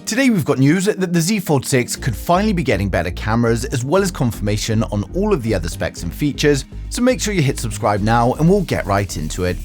Today we've got news that the Z Fold 6 could finally be getting better cameras as well as confirmation on all of the other specs and features, so make sure you hit subscribe now and we'll get right into it.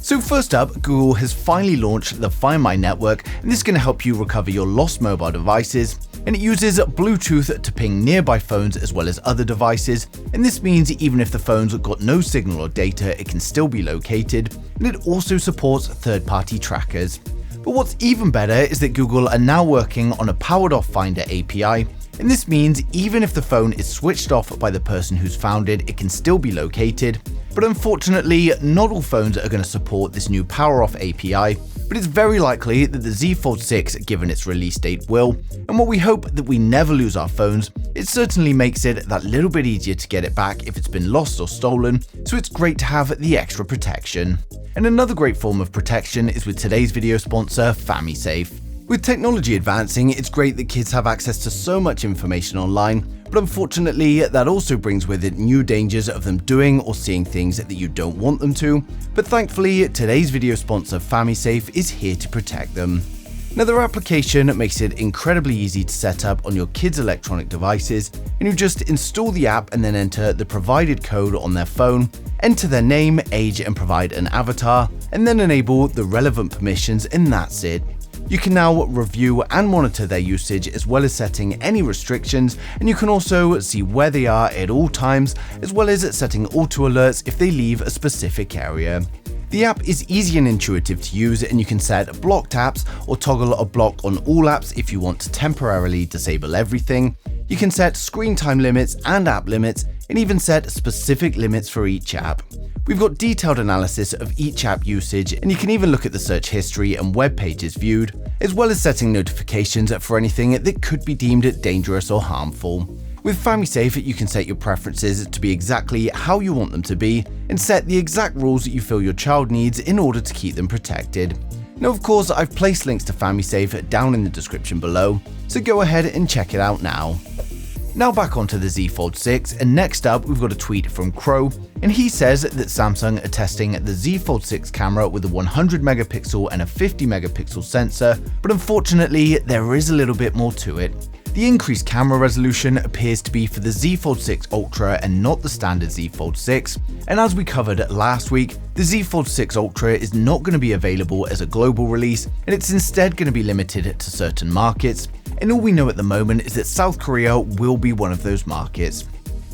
So first up, Google has finally launched the Find My network, and this is going to help you recover your lost mobile devices, and it uses Bluetooth to ping nearby phones as well as other devices, and this means even if the phone's got no signal or data, it can still be located, and it also supports third-party trackers. But what's even better is that Google are now working on a powered-off Finder API, and this means even if the phone is switched off by the person who's found it, it can still be located. But unfortunately, not all phones are going to support this new power-off API, but it's very likely that the Z Fold 6, given its release date, will. And while we hope that we never lose our phones, it certainly makes it that little bit easier to get it back if it's been lost or stolen, so it's great to have the extra protection. And another great form of protection is with today's video sponsor, famisafe. With technology advancing, it's great that kids have access to so much information online, but unfortunately, that also brings with it new dangers of them doing or seeing things that you don't want them to. But thankfully, today's video sponsor, famisafe, is here to protect them. Now, their application makes it incredibly easy to set up on your kids' electronic devices, and you just install the app and then enter the provided code on their phone, enter their name, age, and provide an avatar, and then enable the relevant permissions, and that's it. You can now review and monitor their usage as well as setting any restrictions, and you can also see where they are at all times, as well as setting auto alerts if they leave a specific area. The app is easy and intuitive to use, and you can set blocked apps or toggle a block on all apps if you want to temporarily disable everything. You can set screen time limits and app limits, and even set specific limits for each app. We've got detailed analysis of each app usage, and you can even look at the search history and web pages viewed, as well as setting notifications for anything that could be deemed dangerous or harmful. With famisafe, you can set your preferences to be exactly how you want them to be, and set the exact rules that you feel your child needs in order to keep them protected. Now, of course, I've placed links to famisafe down in the description below, so go ahead and check it out now. Now back onto the Z Fold 6, and next up we've got a tweet from Crow, and he says that Samsung are testing the Z Fold 6 camera with a 100 megapixel and a 50 megapixel sensor, but unfortunately there is a little bit more to it. The increased camera resolution appears to be for the Z Fold 6 Ultra and not the standard Z Fold 6, and as we covered last week, the Z Fold 6 Ultra is not going to be available as a global release, and it's instead going to be limited to certain markets, and all we know at the moment is that South Korea will be one of those markets.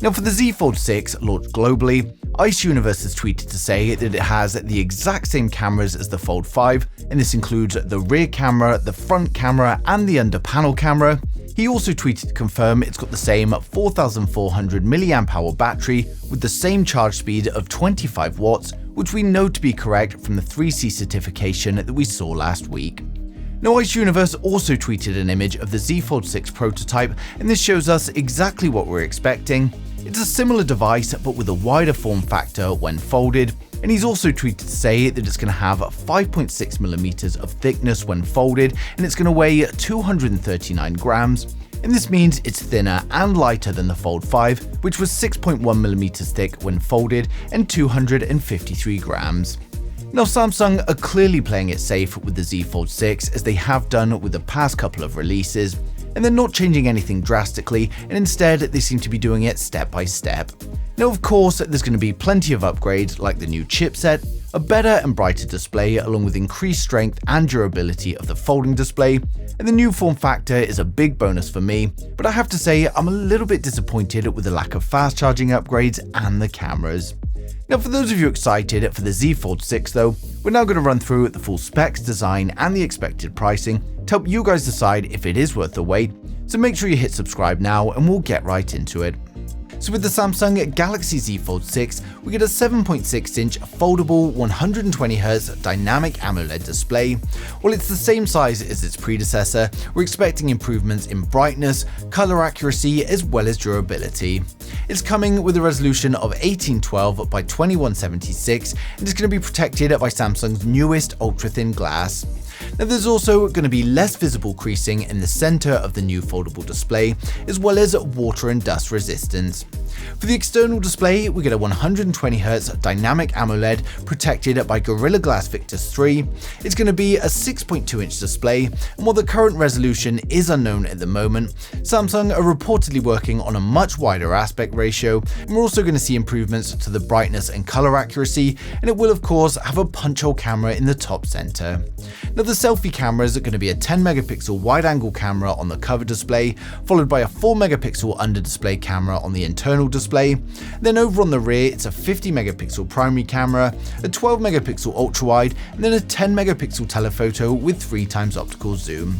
Now, for the Z Fold 6 launched globally, Ice Universe has tweeted to say that it has the exact same cameras as the Fold 5, and this includes the rear camera, the front camera, and the under panel camera. He also tweeted to confirm it's got the same 4400 mAh battery with the same charge speed of 25 watts, which we know to be correct from the 3C certification that we saw last week. Now, Ice Universe also tweeted an image of the Z Fold 6 prototype, and this shows us exactly what we're expecting. It's a similar device but with a wider form factor when folded, and he's also tweeted to say that it's going to have 5.6mm of thickness when folded, and it's going to weigh 239 grams, and this means it's thinner and lighter than the Fold 5, which was 6.1mm thick when folded and 253 grams. Now, Samsung are clearly playing it safe with the Z Fold 6 as they have done with the past couple of releases, and they're not changing anything drastically, and instead they seem to be doing it step by step. Now, of course, there's going to be plenty of upgrades like the new chipset, a better and brighter display along with increased strength and durability of the folding display, and the new form factor is a big bonus for me, but I have to say I'm a little bit disappointed with the lack of fast charging upgrades and the cameras. Now, for those of you excited for the Z Fold 6 though, we're now going to run through the full specs, design, and the expected pricing to help you guys decide if it is worth the wait, so make sure you hit subscribe now and we'll get right into it. So with the Samsung Galaxy Z Fold 6, we get a 7.6-inch foldable 120Hz dynamic AMOLED display. While it's the same size as its predecessor, we're expecting improvements in brightness, color accuracy, as well as durability. It's coming with a resolution of 1812 by 2176, and it's going to be protected by Samsung's newest ultra-thin glass. Now there's also going to be less visible creasing in the center of the new foldable display, as well as water and dust resistance. For the external display, we get a 120Hz dynamic AMOLED protected by Gorilla Glass Victus 3. It's going to be a 6.2-inch display, and while the current resolution is unknown at the moment, Samsung are reportedly working on a much wider aspect ratio, and we're also going to see improvements to the brightness and color accuracy, and it will of course have a punch hole camera in the top center. Now the selfie cameras are going to be a 10-megapixel wide-angle camera on the cover display, followed by a 4-megapixel under-display camera on the internal display. Then over on the rear, it's a 50-megapixel primary camera, a 12-megapixel ultra-wide, and then a 10-megapixel telephoto with 3x optical zoom.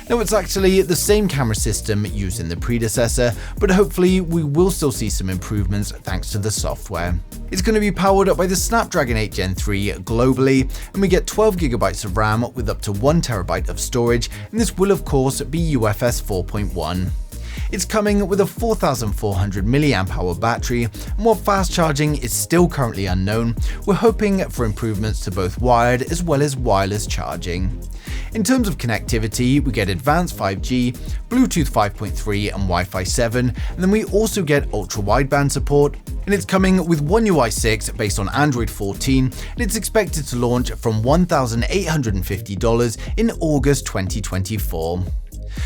Now it's actually the same camera system used in the predecessor, but hopefully we will still see some improvements thanks to the software. It's going to be powered by the Snapdragon 8 Gen 3 globally, and we get 12GB of RAM with up to 1TB of storage, and this will of course be UFS 4.1. It's coming with a 4400 mAh battery, and while fast charging is still currently unknown, we're hoping for improvements to both wired as well as wireless charging. In terms of connectivity, we get advanced 5G, Bluetooth 5.3 and Wi-Fi 7, and then we also get ultra-wideband support, and it's coming with One UI 6 based on Android 14, and it's expected to launch from $1,850 in August 2024.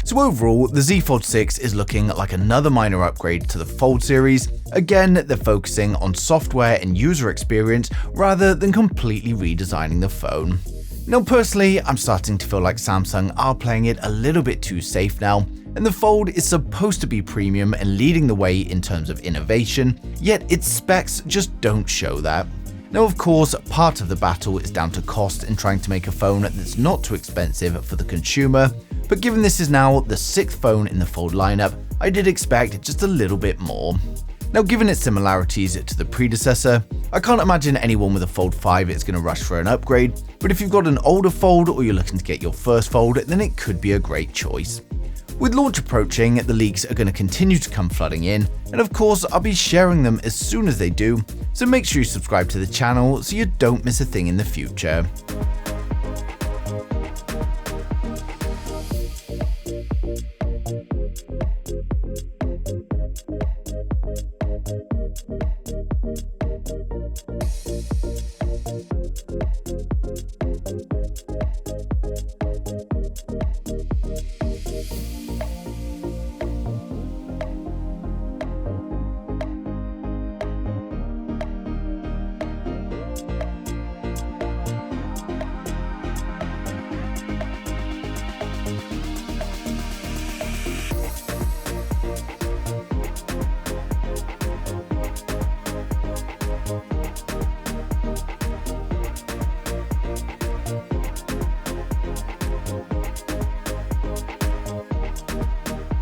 So overall, the Z Fold 6 is looking like another minor upgrade to the Fold series. Again, they're focusing on software and user experience rather than completely redesigning the phone. Now personally, I'm starting to feel like Samsung are playing it a little bit too safe now, and the Fold is supposed to be premium and leading the way in terms of innovation, yet its specs just don't show that. Now of course, part of the battle is down to cost and trying to make a phone that's not too expensive for the consumer, but given this is now the 6th phone in the Fold lineup, I did expect just a little bit more. Now given its similarities to the predecessor, I can't imagine anyone with a Fold 5 is going to rush for an upgrade, but if you've got an older Fold or you're looking to get your first Fold, then it could be a great choice. With launch approaching, the leaks are going to continue to come flooding in, and of course I'll be sharing them as soon as they do, so make sure you subscribe to the channel so you don't miss a thing in the future.